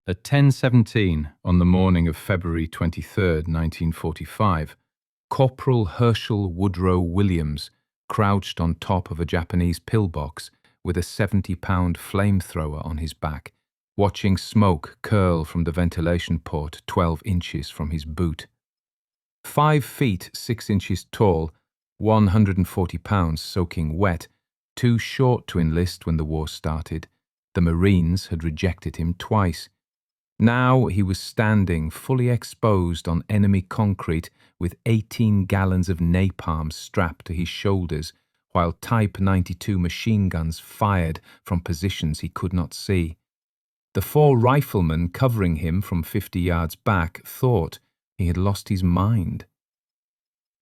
At 10:17 on the morning of February 23, 1945, Corporal Herschel Woodrow Williams crouched on top of a Japanese pillbox with a 70-pound flamethrower on his back, watching smoke curl from the ventilation port 12 inches from his boot. 5 feet 6 inches tall, 140 pounds soaking wet, too short to enlist when the war started, the Marines had rejected him twice. Now he was standing fully exposed on enemy concrete with 18 gallons of napalm strapped to his shoulders, while Type 92 machine guns fired from positions he could not see. The 4 riflemen covering him from 50 yards back thought he had lost his mind.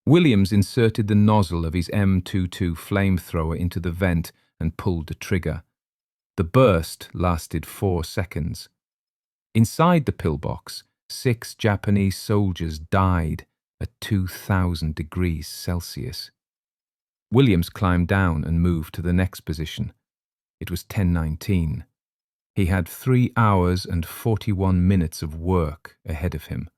Williams inserted the nozzle of his M22 flamethrower into the vent and pulled the trigger. The burst lasted 4 seconds. Inside the pillbox, 6 Japanese soldiers died at 2,000 degrees Celsius. Williams climbed down and moved to the next position. It was 10:19. He had 3 hours and 41 minutes of work ahead of him.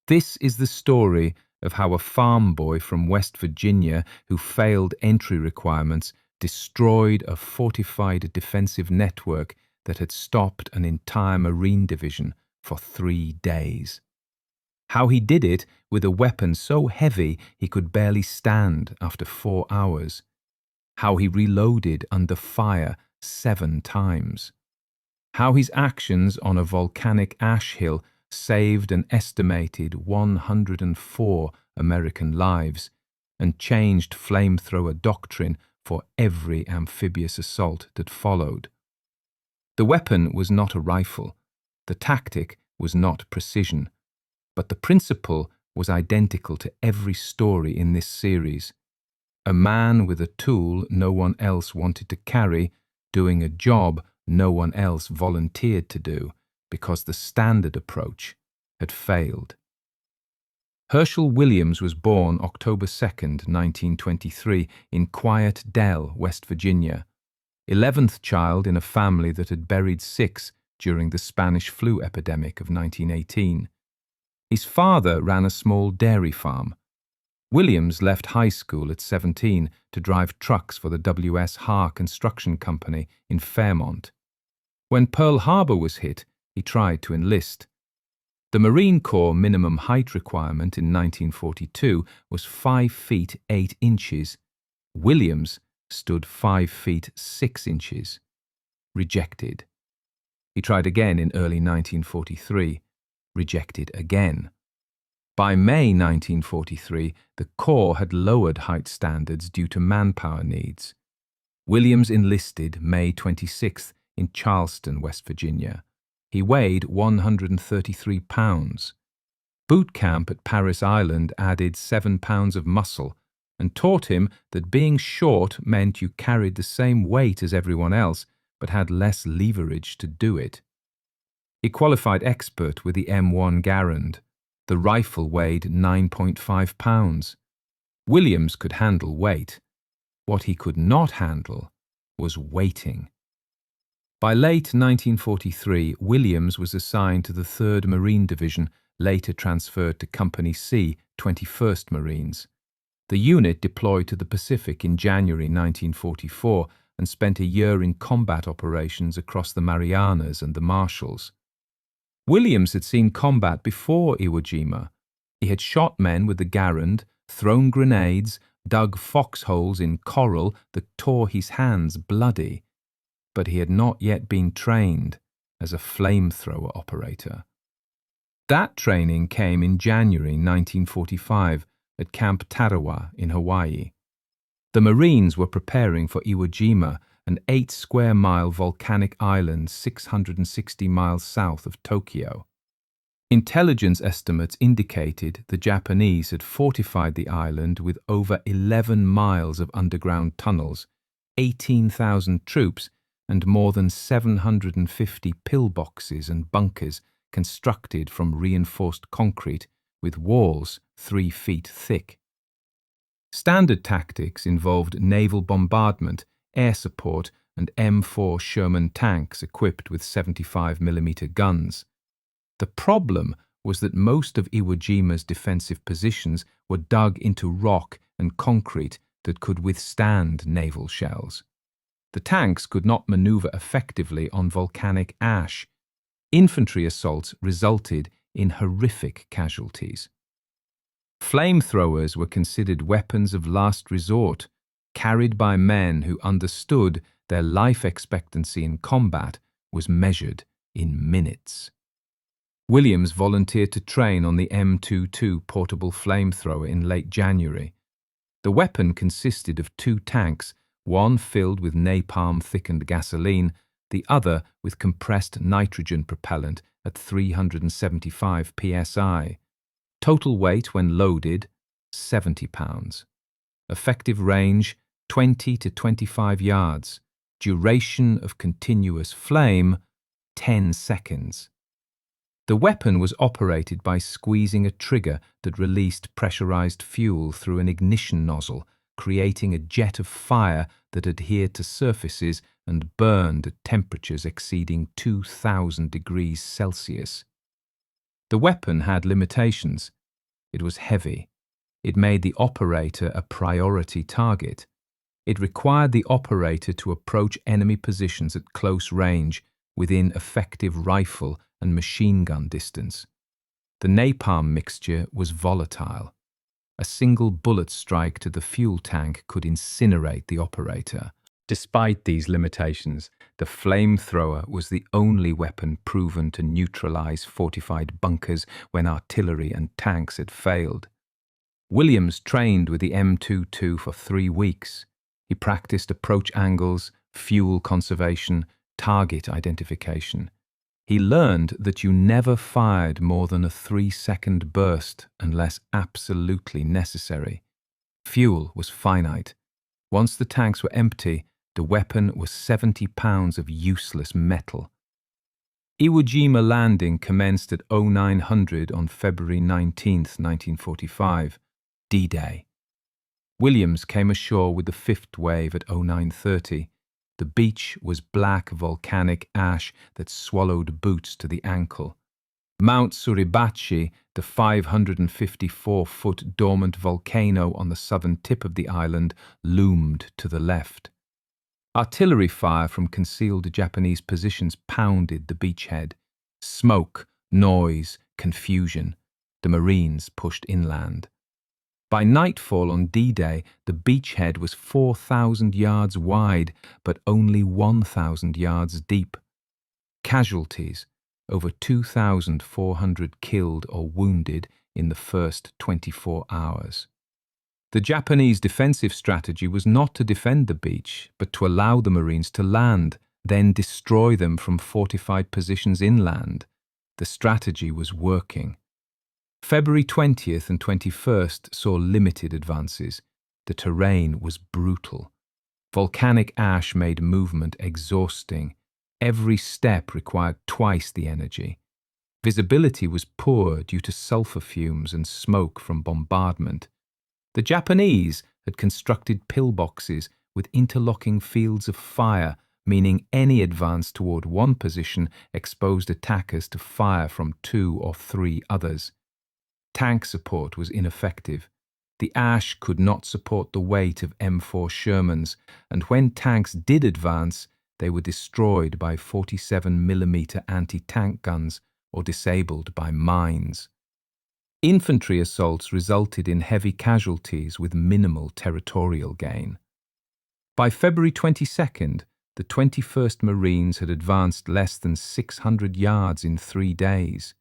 This is the story of how a farm boy from West Virginia who failed entry requirements destroyed a fortified defensive network that had stopped an entire Marine division for 3 days. How he did it with a weapon so heavy he could barely stand after 4 hours. How he reloaded under fire 7 times. How his actions on a volcanic ash hill saved an estimated 104 American lives and changed flamethrower doctrine for every amphibious assault that followed. The weapon was not a rifle, the tactic was not precision, but the principle was identical to every story in this series. A man with a tool no one else wanted to carry, doing a job no one else volunteered to do because the standard approach had failed. Herschel Williams was born October 2, 1923, in Quiet Dell, West Virginia. 11th child in a family that had buried 6 during the Spanish flu epidemic of 1918. His father ran a small dairy farm. Williams left high school at 17 to drive trucks for the W.S. Haar Construction Company in Fairmont. When Pearl Harbor was hit, he tried to enlist. The Marine Corps minimum height requirement in 1942 was 5 feet 8 inches. Williams stood 5 feet 6 inches. Rejected. He tried again in early 1943. Rejected again. By May 1943, the Corps had lowered height standards due to manpower needs. Williams enlisted May 26th in Charleston, West Virginia. He weighed 133 pounds. Boot camp at Paris Island added 7 pounds of muscle and taught him that being short meant you carried the same weight as everyone else but had less leverage to do it. He qualified expert with the M1 Garand. The rifle weighed 9.5 pounds. Williams could handle weight. What he could not handle was waiting. By late 1943, Williams was assigned to the 3rd Marine Division, later transferred to Company C, 21st Marines. The unit deployed to the Pacific in January 1944 and spent a year in combat operations across the Marianas and the Marshalls. Williams had seen combat before Iwo Jima. He had shot men with the Garand, thrown grenades, dug foxholes in coral that tore his hands bloody. But he had not yet been trained as a flamethrower operator. That training came in January 1945 at Camp Tarawa in Hawaii. The Marines were preparing for Iwo Jima, an 8-square-mile volcanic island 660 miles south of Tokyo. Intelligence estimates indicated the Japanese had fortified the island with over 11 miles of underground tunnels, 18,000 troops, and more than 750 pillboxes and bunkers constructed from reinforced concrete with walls 3 feet thick. Standard tactics involved naval bombardment, air support, and M4 Sherman tanks equipped with 75mm guns. The problem was that most of Iwo Jima's defensive positions were dug into rock and concrete that could withstand naval shells. The tanks could not maneuver effectively on volcanic ash. Infantry assaults resulted in horrific casualties. Flamethrowers were considered weapons of last resort, carried by men who understood their life expectancy in combat was measured in minutes. Williams volunteered to train on the M22 portable flamethrower in late January. The weapon consisted of 2 tanks, one filled with napalm-thickened gasoline, the other with compressed nitrogen propellant at 375 psi. Total weight when loaded, 70 pounds. Effective range, 20 to 25 yards. Duration of continuous flame, 10 seconds. The weapon was operated by squeezing a trigger that released pressurized fuel through an ignition nozzle, creating a jet of fire that adhered to surfaces and burned at temperatures exceeding 2,000 degrees Celsius. The weapon had limitations. It was heavy. It made the operator a priority target. It required the operator to approach enemy positions at close range within effective rifle and machine gun distance. The napalm mixture was volatile. A single bullet strike to the fuel tank could incinerate the operator. Despite these limitations, the flamethrower was the only weapon proven to neutralize fortified bunkers when artillery and tanks had failed. Williams trained with the M22 for 3 weeks. He practiced approach angles, fuel conservation, target identification. He learned that you never fired more than a 3-second burst unless absolutely necessary. Fuel was finite. Once the tanks were empty, the weapon was 70 pounds of useless metal. Iwo Jima landing commenced at 0900 on February 19, 1945, D-Day. Williams came ashore with the 5th wave at 0930. The beach was black volcanic ash that swallowed boots to the ankle. Mount Suribachi, the 554-foot dormant volcano on the southern tip of the island, loomed to the left. Artillery fire from concealed Japanese positions pounded the beachhead. Smoke, noise, confusion. The Marines pushed inland. By nightfall on D-Day, the beachhead was 4,000 yards wide, but only 1,000 yards deep. Casualties, over 2,400 killed or wounded in the first 24 hours. The Japanese defensive strategy was not to defend the beach, but to allow the Marines to land, then destroy them from fortified positions inland. The strategy was working. February 20th and 21st saw limited advances. The terrain was brutal. Volcanic ash made movement exhausting. Every step required twice the energy. Visibility was poor due to sulfur fumes and smoke from bombardment. The Japanese had constructed pillboxes with interlocking fields of fire, meaning any advance toward one position exposed attackers to fire from 2 or 3 others. Tank support was ineffective. The ash could not support the weight of M4 Shermans, and when tanks did advance, they were destroyed by 47mm anti-tank guns or disabled by mines. Infantry assaults resulted in heavy casualties with minimal territorial gain. By February 22nd, the 21st Marines had advanced less than 600 yards in 3 days.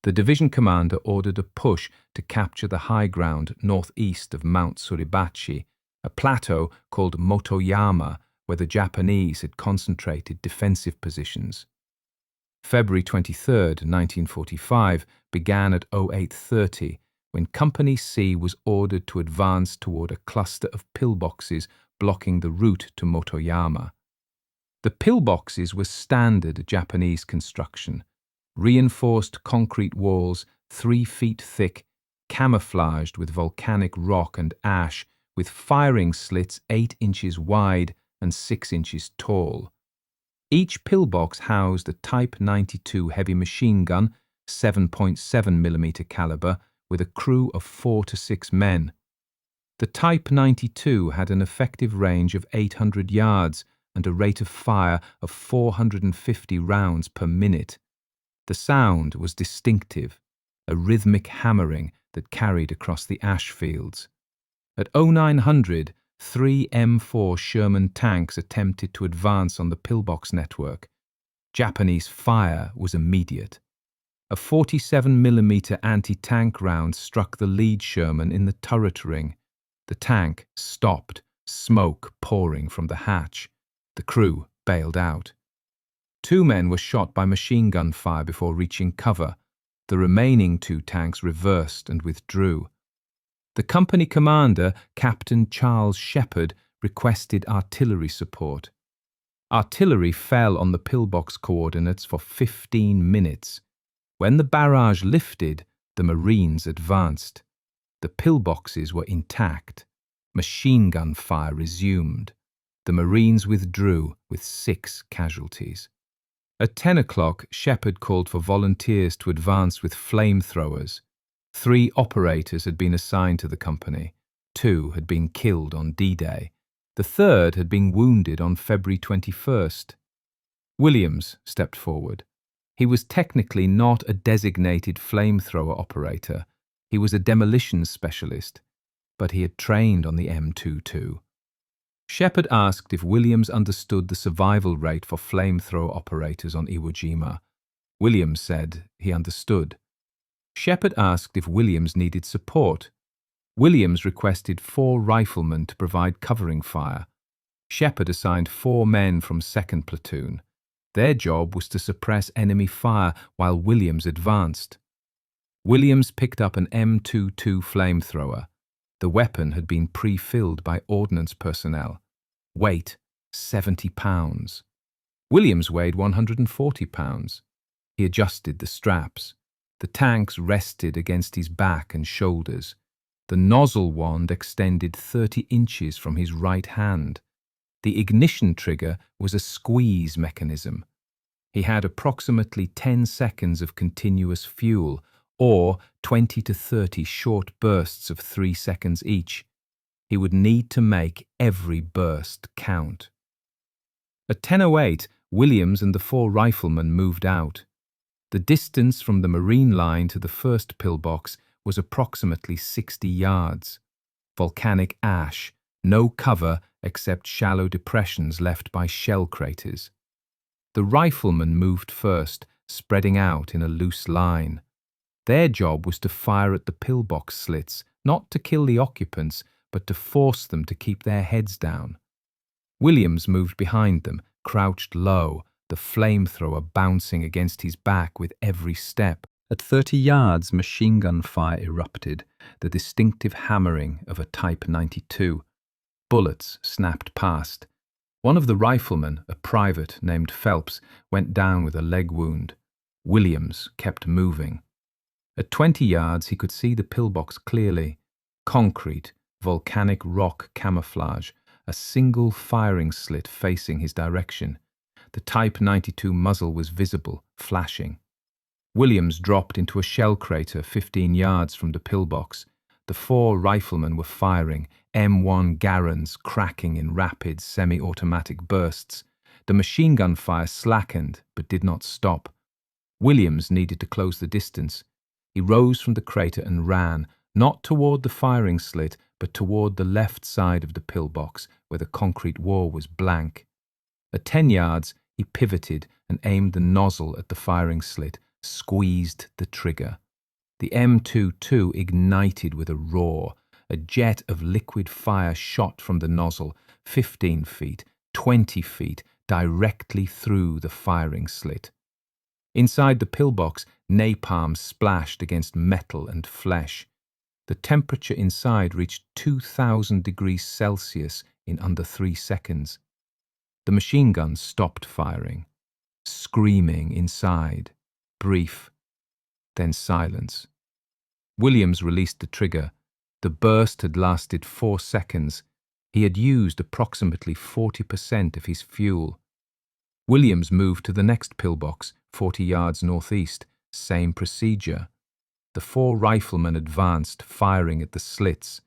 The division commander ordered a push to capture the high ground northeast of Mount Suribachi, a plateau called Motoyama, where the Japanese had concentrated defensive positions. February 23, 1945, began at 0830, when Company C was ordered to advance toward a cluster of pillboxes blocking the route to Motoyama. The pillboxes were standard Japanese construction. Reinforced concrete walls, 3 feet thick, camouflaged with volcanic rock and ash, with firing slits 8 inches wide and 6 inches tall. Each pillbox housed a Type 92 heavy machine gun, 7.7mm caliber, with a crew of 4 to 6 men. The Type 92 had an effective range of 800 yards and a rate of fire of 450 rounds per minute. The sound was distinctive, a rhythmic hammering that carried across the ash fields. At 0900, 3 M4 Sherman tanks attempted to advance on the pillbox network. Japanese fire was immediate. A 47mm anti-tank round struck the lead Sherman in the turret ring. The tank stopped, smoke pouring from the hatch. The crew bailed out. 2 men were shot by machine gun fire before reaching cover. The remaining 2 tanks reversed and withdrew. The company commander, Captain Charles Shepherd, requested artillery support. Artillery fell on the pillbox coordinates for 15 minutes. When the barrage lifted, the Marines advanced. The pillboxes were intact. Machine gun fire resumed. The Marines withdrew with 6 casualties. At 10 o'clock, Shepherd called for volunteers to advance with flamethrowers. 3 operators had been assigned to the company. 2 had been killed on D-Day. The 3rd had been wounded on February 21st. Williams stepped forward. He was technically not a designated flamethrower operator. He was a demolition specialist, but he had trained on the M22. Shepherd asked if Williams understood the survival rate for flamethrower operators on Iwo Jima. Williams said he understood. Shepherd asked if Williams needed support. Williams requested 4 riflemen to provide covering fire. Shepherd assigned 4 men from 2nd Platoon. Their job was to suppress enemy fire while Williams advanced. Williams picked up an M22 flamethrower. The weapon had been pre-filled by ordnance personnel. Weight, 70 pounds. Williams weighed 140 pounds. He adjusted the straps. The tanks rested against his back and shoulders. The nozzle wand extended 30 inches from his right hand. The ignition trigger was a squeeze mechanism. He had approximately 10 seconds of continuous fuel, or 20 to 30 short bursts of 3 seconds each. He would need to make every burst count. At 10:08, Williams and the 4 riflemen moved out. The distance from the Marine line to the first pillbox was approximately 60 yards. Volcanic ash, no cover except shallow depressions left by shell craters. The riflemen moved first, spreading out in a loose line. Their job was to fire at the pillbox slits, not to kill the occupants, but to force them to keep their heads down. Williams moved behind them, crouched low, the flamethrower bouncing against his back with every step. At 30 yards, machine gun fire erupted, the distinctive hammering of a Type 92. Bullets snapped past. One of the riflemen, a private named Phelps, went down with a leg wound. Williams kept moving. At 20 yards, he could see the pillbox clearly. Concrete, volcanic rock camouflage, a single firing slit facing his direction. The Type 92 muzzle was visible, flashing. Williams dropped into a shell crater 15 yards from the pillbox. The 4 riflemen were firing, M1 Garrans cracking in rapid semi-automatic bursts. The machine gun fire slackened, but did not stop. Williams needed to close the distance. He rose from the crater and ran, not toward the firing slit, but toward the left side of the pillbox, where the concrete wall was blank. At 10 yards, he pivoted and aimed the nozzle at the firing slit, squeezed the trigger. The M22 ignited with a roar. A jet of liquid fire shot from the nozzle, 15 feet, 20 feet, directly through the firing slit. Inside the pillbox, napalm splashed against metal and flesh. The temperature inside reached 2,000 degrees Celsius in under 3 seconds. The machine gun stopped firing. Screaming inside. Brief. Then silence. Williams released the trigger. The burst had lasted 4 seconds. He had used approximately 40% of his fuel. Williams moved to the next pillbox, 40 yards northeast. Same procedure. The 4 riflemen advanced, firing at the slits.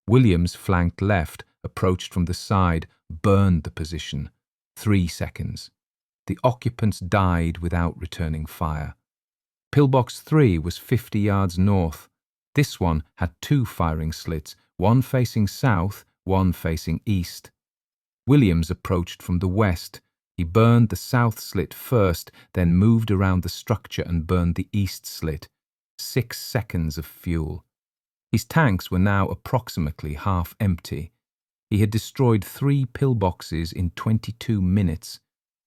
Williams flanked left, approached from the side, burned the position. 3 seconds. The occupants died without returning fire. Pillbox 3 was 50 yards north. This one had 2 firing slits, one facing south, one facing east. Williams approached from the west. He burned the south slit first, then moved around the structure and burned the east slit. 6 seconds of fuel. His tanks were now approximately half empty. He had destroyed 3 pillboxes in 22 minutes.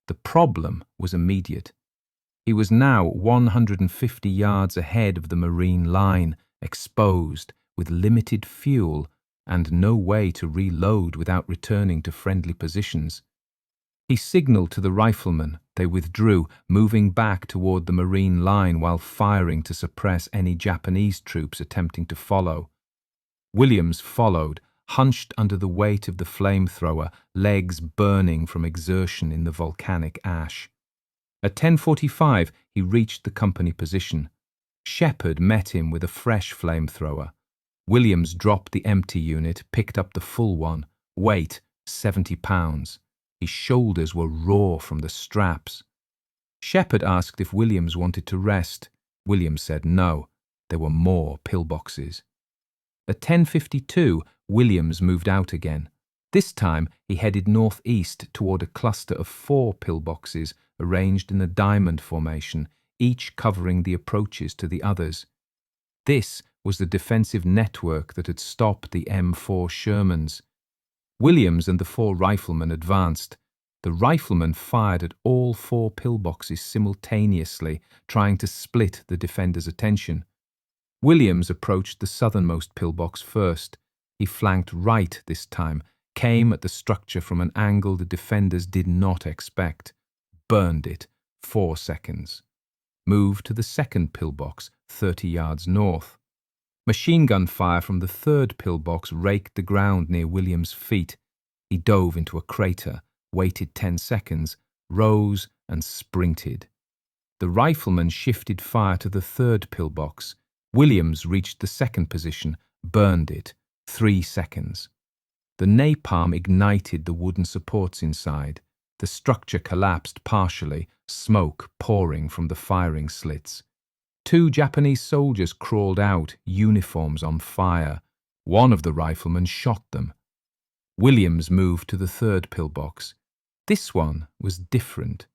The problem was immediate. He was now 150 yards ahead of the Marine line, exposed, with limited fuel, and no way to reload without returning to friendly positions. He signaled to the riflemen. They withdrew, moving back toward the Marine line while firing to suppress any Japanese troops attempting to follow. Williams followed, hunched under the weight of the flamethrower, legs burning from exertion in the volcanic ash. At 10:45, he reached the company position. Shepard met him with a fresh flamethrower. Williams dropped the empty unit, picked up the full one. Weight, 70 pounds. His shoulders were raw from the straps. Shepard asked if Williams wanted to rest. Williams said no. There were more pillboxes. At 10:52, Williams moved out again. This time, he headed northeast toward a cluster of 4 pillboxes arranged in a diamond formation, each covering the approaches to the others. This was the defensive network that had stopped the M4 Shermans. Williams and the 4 riflemen advanced. The riflemen fired at all 4 pillboxes simultaneously, trying to split the defenders' attention. Williams approached the southernmost pillbox first. He flanked right this time, came at the structure from an angle the defenders did not expect. Burned it, 4 seconds. Moved to the second pillbox, 30 yards north. Machine gun fire from the third pillbox raked the ground near Williams' feet. He dove into a crater, waited 10 seconds, rose and sprinted. The rifleman shifted fire to the third pillbox. Williams reached the second position, burned it, 3 seconds. The napalm ignited the wooden supports inside. The structure collapsed partially, smoke pouring from the firing slits. 2 Japanese soldiers crawled out, uniforms on fire. One of the riflemen shot them. Williams moved to the third pillbox. This one was different,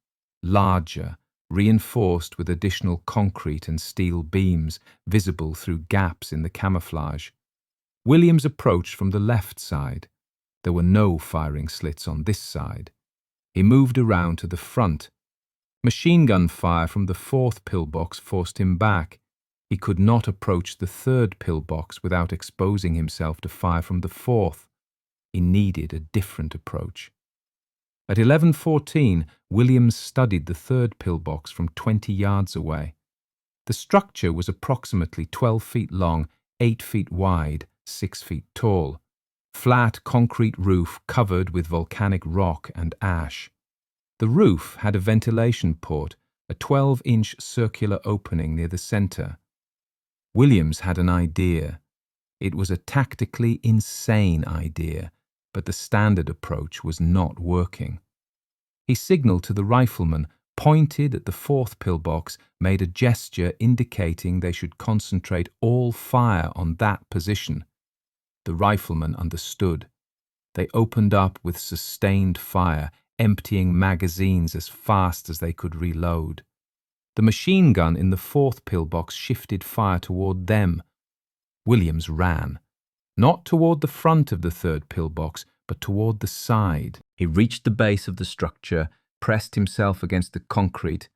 larger, reinforced with additional concrete and steel beams visible through gaps in the camouflage. Williams approached from the left side. There were no firing slits on this side. He moved around to the front. Machine gun fire from the fourth pillbox forced him back. He could not approach the third pillbox without exposing himself to fire from the fourth. He needed a different approach. At 11:14, Williams studied the third pillbox from 20 yards away. The structure was approximately 12 feet long, 8 feet wide, 6 feet tall. Flat concrete roof covered with volcanic rock and ash. The roof had a ventilation port, a 12-inch circular opening near the center. Williams had an idea. It was a tactically insane idea, but the standard approach was not working. He signaled to the riflemen, pointed at the fourth pillbox, made a gesture indicating they should concentrate all fire on that position. The riflemen understood. They opened up with sustained fire, emptying magazines as fast as they could reload. The machine gun in the fourth pillbox shifted fire toward them. Williams ran, not toward the front of the third pillbox, but toward the side. He reached the base of the structure, pressed himself against the concrete,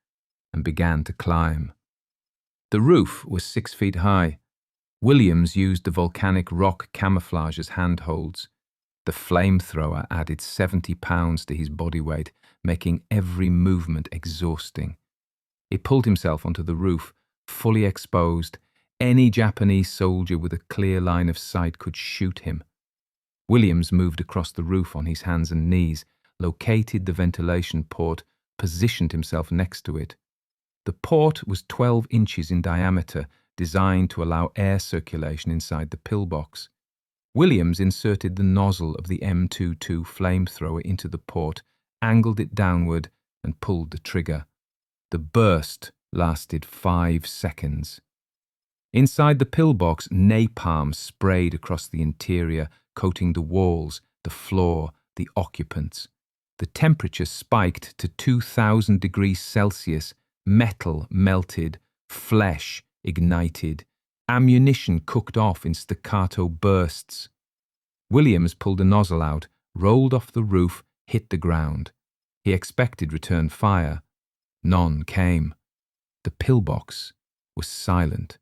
and began to climb. The roof was 6 feet high. Williams used the volcanic rock camouflage as handholds. The flamethrower added 70 pounds to his body weight, making every movement exhausting. He pulled himself onto the roof, fully exposed. Any Japanese soldier with a clear line of sight could shoot him. Williams moved across the roof on his hands and knees, located the ventilation port, positioned himself next to it. The port was 12 inches in diameter, designed to allow air circulation inside the pillbox. Williams inserted the nozzle of the M22 flamethrower into the port, angled it downward, and pulled the trigger. The burst lasted 5 seconds. Inside the pillbox, napalm sprayed across the interior, coating the walls, the floor, the occupants. The temperature spiked to 2,000 degrees Celsius, metal melted, flesh ignited, ammunition cooked off in staccato bursts. Williams pulled a nozzle out, rolled off the roof, hit the ground. He expected return fire. None came. The pillbox was silent.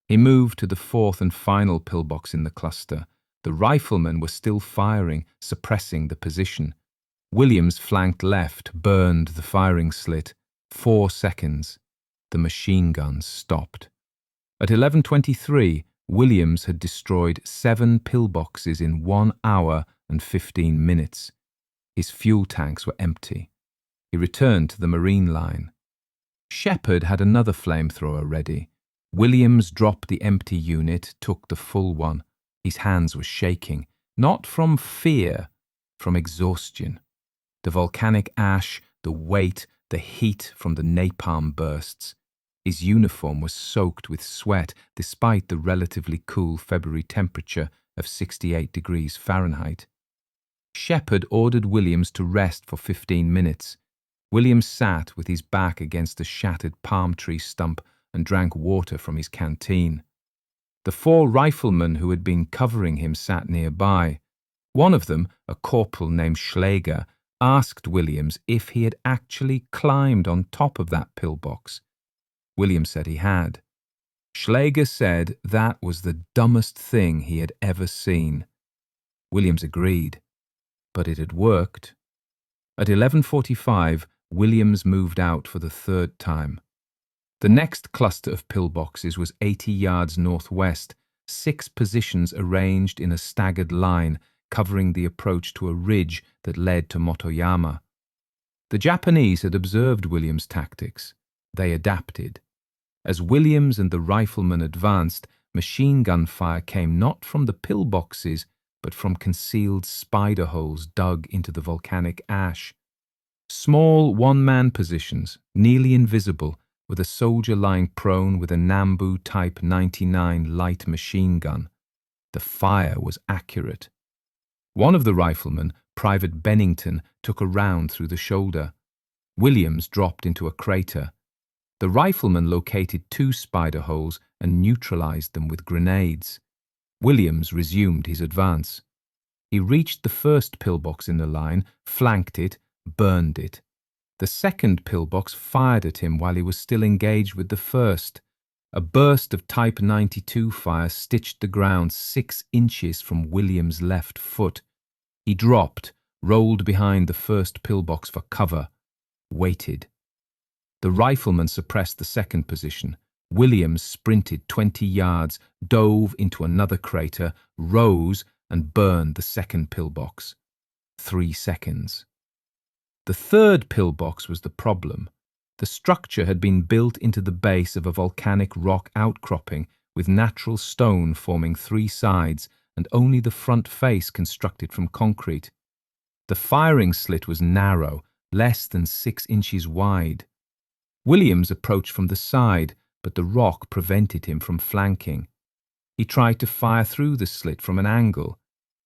He moved to the fourth and final pillbox in the cluster. The riflemen were still firing, suppressing the position. Williams flanked left, burned the firing slit. 4 seconds. The machine guns stopped. At 11:23, Williams had destroyed 7 pillboxes in 1 hour and 15 minutes. His fuel tanks were empty. He returned to the Marine line. Shepard had another flamethrower ready. Williams dropped the empty unit, took the full one. His hands were shaking, not from fear, from exhaustion. The volcanic ash, the weight, the heat from the napalm bursts. His uniform was soaked with sweat despite the relatively cool February temperature of 68 degrees Fahrenheit. Shepard ordered Williams to rest for 15 minutes. Williams sat with his back against a shattered palm tree stump and drank water from his canteen. The 4 riflemen who had been covering him sat nearby. One of them, a corporal named Schläger, asked Williams if he had actually climbed on top of that pillbox. Williams said he had. Schläger said that was the dumbest thing he had ever seen. Williams agreed, but it had worked. At 11:45, Williams moved out for the 3rd time. The next cluster of pillboxes was 80 yards northwest, 6 positions arranged in a staggered line, covering the approach to a ridge that led to Motoyama. The Japanese had observed Williams' tactics. They adapted. As Williams and the riflemen advanced, machine gun fire came not from the pillboxes, but from concealed spider holes dug into the volcanic ash. Small one-man positions, nearly invisible, with a soldier lying prone with a Nambu Type 99 light machine gun. The fire was accurate. One of the riflemen, Private Bennington, took a round through the shoulder. Williams dropped into a crater. The rifleman located 2 spider holes and neutralized them with grenades. Williams resumed his advance. He reached the first pillbox in the line, flanked it, burned it. The second pillbox fired at him while he was still engaged with the first. A burst of Type 92 fire stitched the ground 6 inches from Williams' left foot. He dropped, rolled behind the first pillbox for cover, waited. The rifleman suppressed the second position. Williams sprinted 20 yards, dove into another crater, rose, and burned the second pillbox. 3 seconds. The third pillbox was the problem. The structure had been built into the base of a volcanic rock outcropping, with natural stone forming 3 sides and only the front face constructed from concrete. The firing slit was narrow, less than 6 inches wide. Williams approached from the side, but the rock prevented him from flanking. He tried to fire through the slit from an angle.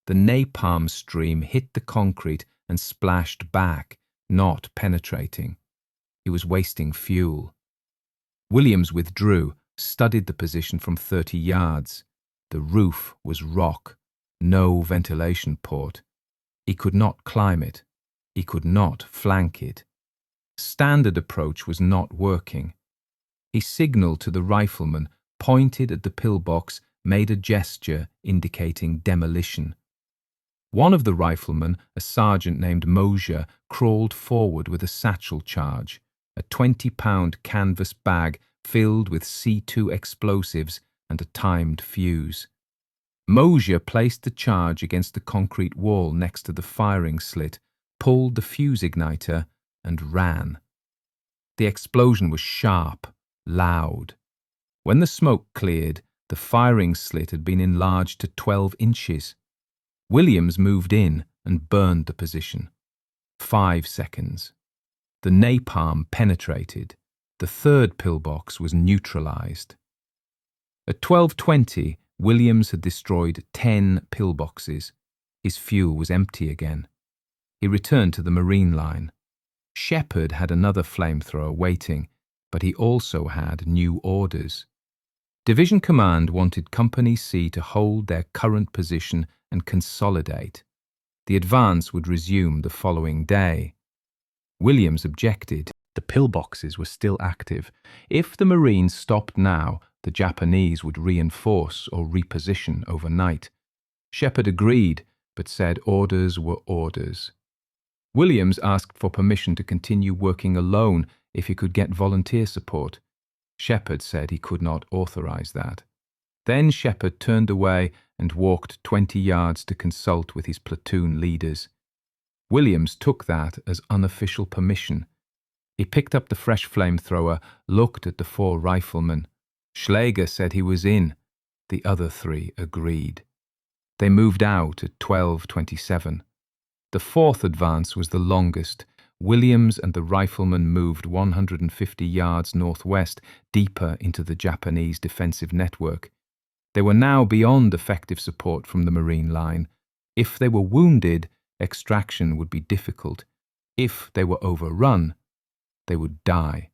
The napalm stream hit the concrete and splashed back, not penetrating. He was wasting fuel. Williams withdrew, studied the position from 30 yards. The roof was rock, no ventilation port. He could not climb it. He could not flank it. Standard approach was not working. He signaled to the rifleman, pointed at the pillbox, made a gesture indicating demolition. One of the riflemen, a sergeant named Mosier, crawled forward with a satchel charge, a 20-pound canvas bag filled with C2 explosives and a timed fuse. Mosier placed the charge against the concrete wall next to the firing slit, pulled the fuse igniter, and ran. The explosion was sharp, loud. When the smoke cleared, the firing slit had been enlarged to 12 inches. Williams moved in and burned the position. 5 seconds. The napalm penetrated. The third pillbox was neutralized. At 12:20, Williams had destroyed 10 pillboxes. His fuel was empty again. He returned to the Marine line. Shepard had another flamethrower waiting, but he also had new orders. Division Command wanted Company C to hold their current position and consolidate. The advance would resume the following day. Williams objected. The pillboxes were still active. If the Marines stopped now, the Japanese would reinforce or reposition overnight. Shepard agreed, but said orders were orders. Williams asked for permission to continue working alone if he could get volunteer support. Shepard said he could not authorize that. Then Shepard turned away and walked 20 yards to consult with his platoon leaders. Williams took that as unofficial permission. He picked up the fresh flamethrower, looked at the 4 riflemen. Schläger said he was in. The other 3 agreed. They moved out at 12:27. The 4th advance was the longest. Williams and the riflemen moved 150 yards northwest, deeper into the Japanese defensive network. They were now beyond effective support from the Marine line. If they were wounded, extraction would be difficult. If they were overrun, they would die.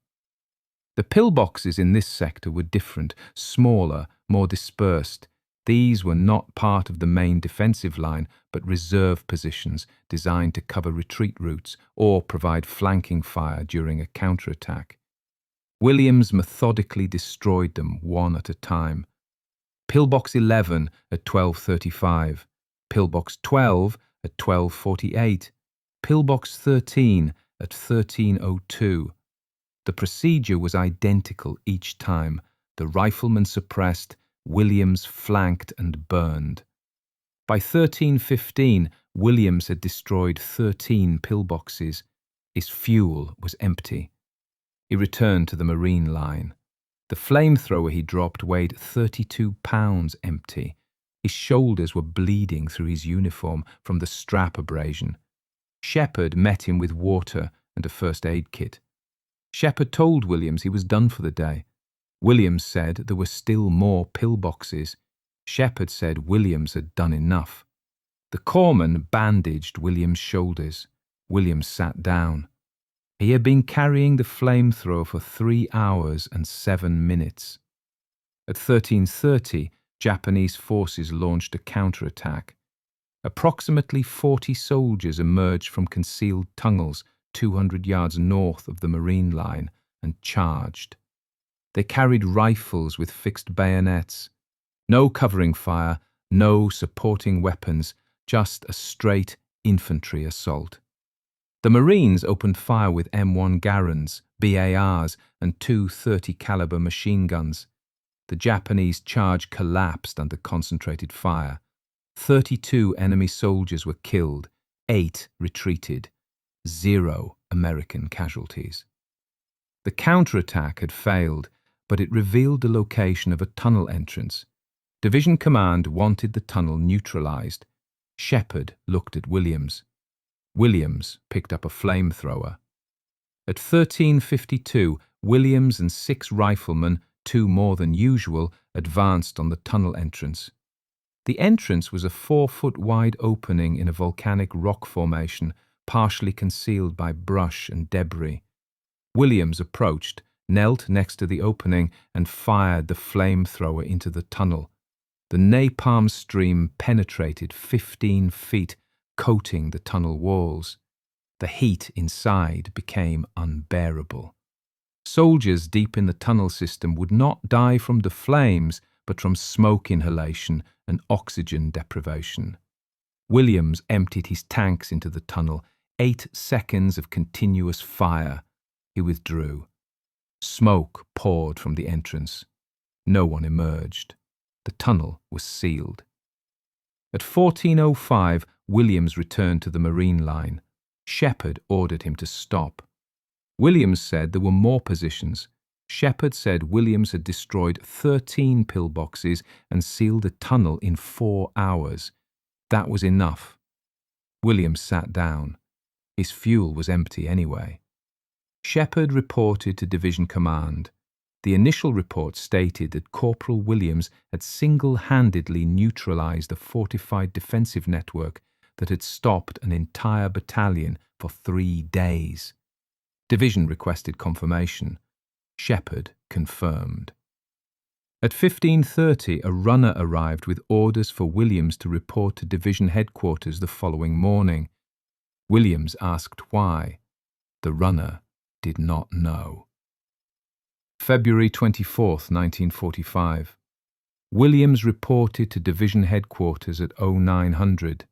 The pillboxes in this sector were different, smaller, more dispersed. These were not part of the main defensive line, but reserve positions designed to cover retreat routes or provide flanking fire during a counterattack. Williams methodically destroyed them one at a time. Pillbox 11 at 12:35, Pillbox 12 at 12:48, Pillbox 13 at 13:02. The procedure was identical each time. The riflemen suppressed, Williams flanked and burned. By 13:15, Williams had destroyed 13 pillboxes. His fuel was empty. He returned to the Marine line. The flamethrower he dropped weighed 32 pounds empty. His shoulders were bleeding through his uniform from the strap abrasion. Shepard met him with water and a first aid kit. Shepard told Williams he was done for the day. Williams said there were still more pillboxes. Shepard said Williams had done enough. The corpsman bandaged Williams' shoulders. Williams sat down. He had been carrying the flamethrower for 3 hours and 7 minutes. At 13:30, Japanese forces launched a counterattack. Approximately 40 soldiers emerged from concealed tunnels 200 yards north of the Marine line and charged. They carried rifles with fixed bayonets. No covering fire, no supporting weapons, just a straight infantry assault. The Marines opened fire with M1 Garand, BARs, and 2 .30 caliber machine guns. The Japanese charge collapsed under concentrated fire. 32 enemy soldiers were killed, 8 retreated, 0 American casualties. The counterattack had failed, but it revealed the location of a tunnel entrance. Division Command wanted the tunnel neutralized. Shepard looked at Williams. Williams picked up a flamethrower. At 13:52, Williams and 6 riflemen, 2 more than usual, advanced on the tunnel entrance. The entrance was a 4-foot-wide opening in a volcanic rock formation, partially concealed by brush and debris. Williams approached, knelt next to the opening, and fired the flamethrower into the tunnel. The napalm stream penetrated 15 feet, coating the tunnel walls. The heat inside became unbearable. Soldiers deep in the tunnel system would not die from the flames, but from smoke inhalation and oxygen deprivation. Williams emptied his tanks into the tunnel. 8 seconds of continuous fire. He withdrew. Smoke poured from the entrance. No one emerged. The tunnel was sealed. At 14:05, Williams returned to the Marine line. Shepherd ordered him to stop. Williams said there were more positions. Shepherd said Williams had destroyed 13 pillboxes and sealed a tunnel in 4 hours. That was enough. Williams sat down. His fuel was empty anyway. Shepherd reported to Division Command. The initial report stated that Corporal Williams had single-handedly neutralized a fortified defensive network that had stopped an entire battalion for 3 days. Division requested confirmation. Shepherd confirmed. At 15:30, a runner arrived with orders for Williams to report to Division headquarters the following morning. Williams asked why. The runner did not know. February 24, 1945. Williams reported to Division headquarters at 0900.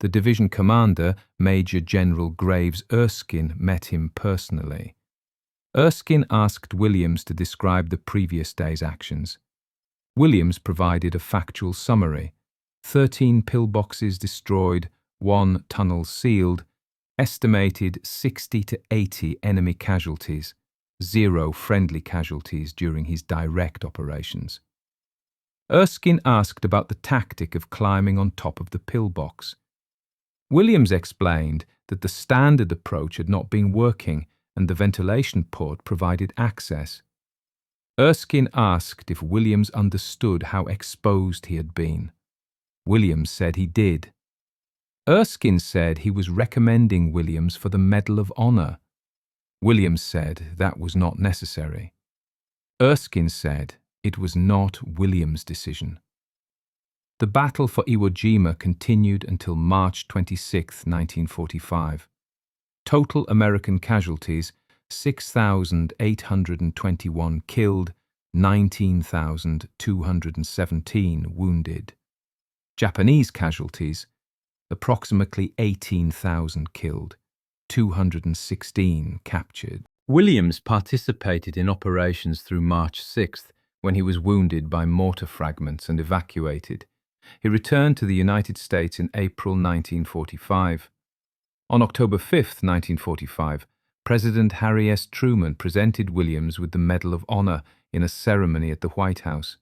The division commander, Major General Graves Erskine, met him personally. Erskine asked Williams to describe the previous day's actions. Williams provided a factual summary. 13 pillboxes destroyed, 1 tunnel sealed, estimated 60 to 80 enemy casualties, 0 friendly casualties during his direct operations. Erskine asked about the tactic of climbing on top of the pillbox. Williams explained that the standard approach had not been working and the ventilation port provided access. Erskine asked if Williams understood how exposed he had been. Williams said he did. Erskine said he was recommending Williams for the Medal of Honor. Williams said that was not necessary. Erskine said it was not Williams' decision. The battle for Iwo Jima continued until March 26, 1945. Total American casualties, 6,821 killed, 19,217 wounded. Japanese casualties, approximately 18,000 killed, 216 captured. Williams participated in operations through March 6th when he was wounded by mortar fragments and evacuated. He returned to the United States in April 1945. On October 5, 1945, President Harry S. Truman presented Williams with the Medal of Honor in a ceremony at the White House.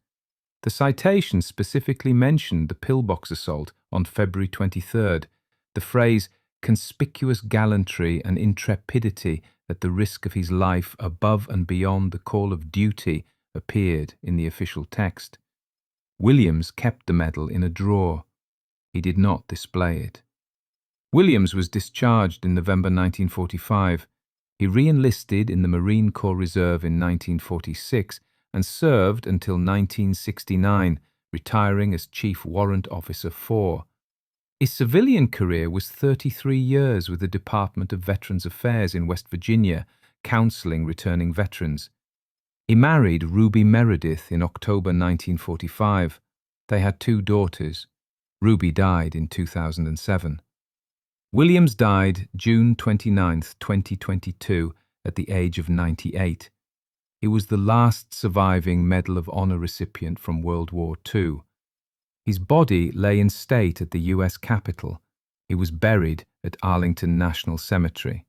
The citation specifically mentioned the pillbox assault on February 23rd. The phrase, "conspicuous gallantry and intrepidity at the risk of his life above and beyond the call of duty," appeared in the official text. Williams kept the medal in a drawer. He did not display it. Williams was discharged in November 1945. He re-enlisted in the Marine Corps Reserve in 1946 and served until 1969, retiring as Chief Warrant Officer 4. His civilian career was 33 years with the Department of Veterans Affairs in West Virginia, counseling returning veterans. He married Ruby Meredith in October 1945. They had 2 daughters. Ruby died in 2007. Williams died June 29, 2022, at the age of 98. He was the last surviving Medal of Honor recipient from World War II. His body lay in state at the U.S. Capitol. He was buried at Arlington National Cemetery.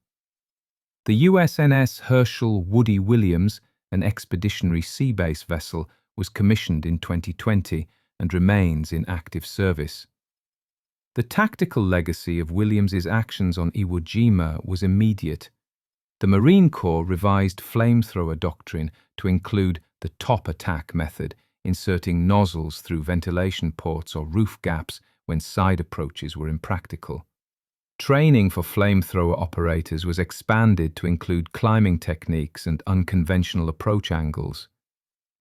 The USNS Herschel Woody Williams, an expeditionary sea base vessel, was commissioned in 2020 and remains in active service. The tactical legacy of Williams's actions on Iwo Jima was immediate. The Marine Corps revised flamethrower doctrine to include the top attack method, inserting nozzles through ventilation ports or roof gaps when side approaches were impractical. Training for flamethrower operators was expanded to include climbing techniques and unconventional approach angles.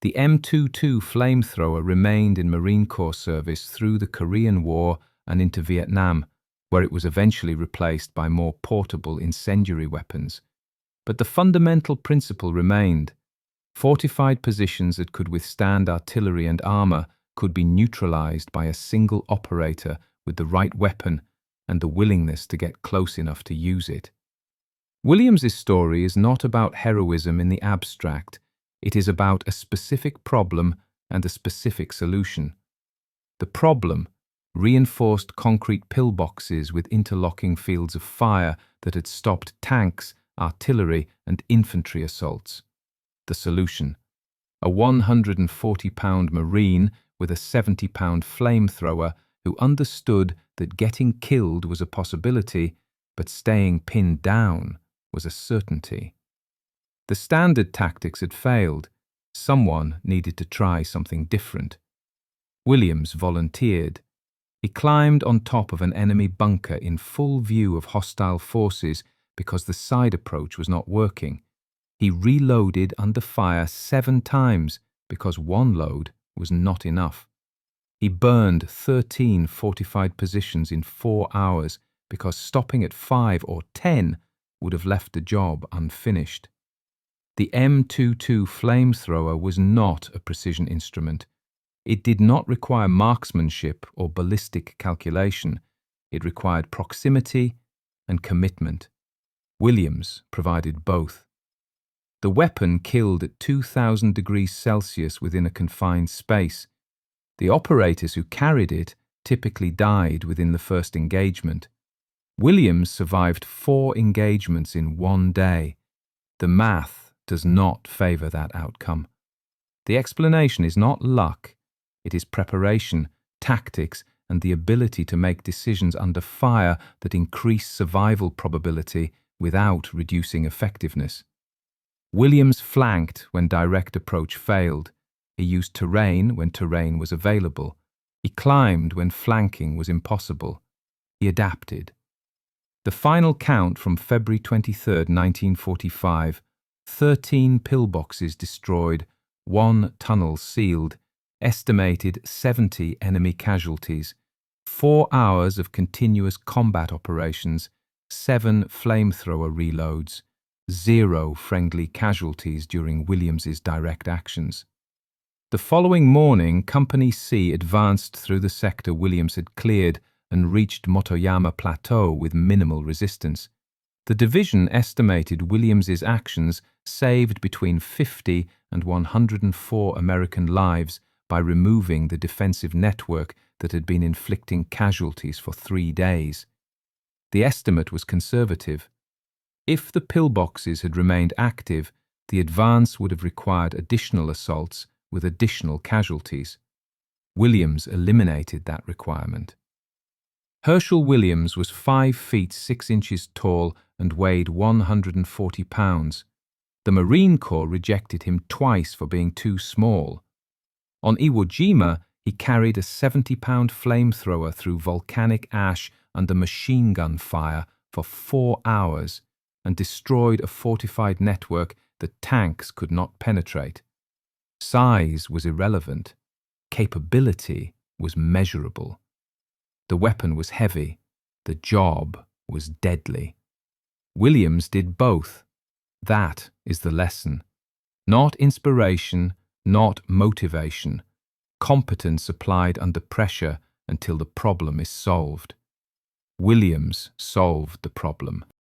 The M22 flamethrower remained in Marine Corps service through the Korean War and into Vietnam, where it was eventually replaced by more portable incendiary weapons. But the fundamental principle remained. Fortified positions that could withstand artillery and armor could be neutralized by a single operator with the right weapon and the willingness to get close enough to use it. Williams's story is not about heroism in the abstract. It is about a specific problem and a specific solution. The problem reinforced concrete pillboxes with interlocking fields of fire that had stopped tanks, artillery, and infantry assaults. The solution: a 140-pound Marine with a 70-pound flamethrower who understood that getting killed was a possibility, but staying pinned down was a certainty. The standard tactics had failed. Someone needed to try something different. Williams volunteered. He climbed on top of an enemy bunker in full view of hostile forces because the side approach was not working. He reloaded under fire 7 times because one load was not enough. He burned 13 fortified positions in 4 hours because stopping at 5 or 10 would have left the job unfinished. The M22 flamethrower was not a precision instrument. It did not require marksmanship or ballistic calculation. It required proximity and commitment. Williams provided both. The weapon killed at 2,000 degrees Celsius within a confined space. The operators who carried it typically died within the first engagement. Williams survived 4 engagements in 1 day. The math does not favor that outcome. The explanation is not luck. It is preparation, tactics, and the ability to make decisions under fire that increase survival probability without reducing effectiveness. Williams flanked when direct approach failed. He used terrain when terrain was available. He climbed when flanking was impossible. He adapted. The final count from February 23, 1945, 13 pillboxes destroyed, 1 tunnel sealed, estimated 70 enemy casualties, 4 hours of continuous combat operations, 7 flamethrower reloads, 0 friendly casualties during Williams's direct actions. The following morning, Company C advanced through the sector Williams had cleared and reached Motoyama Plateau with minimal resistance. The division estimated Williams's actions saved between 50 and 104 American lives by removing the defensive network that had been inflicting casualties for 3 days. The estimate was conservative. If the pillboxes had remained active, the advance would have required additional assaults with additional casualties. Williams eliminated that requirement. Herschel Williams was 5 feet 6 inches tall and weighed 140 pounds. The Marine Corps rejected him twice for being too small. On Iwo Jima, he carried a 70-pound flamethrower through volcanic ash under machine gun fire for 4 hours and destroyed a fortified network that tanks could not penetrate. Size was irrelevant. Capability was measurable. The weapon was heavy. The job was deadly. Williams did both. That is the lesson. Not inspiration, not motivation. Competence applied under pressure until the problem is solved. Williams solved the problem.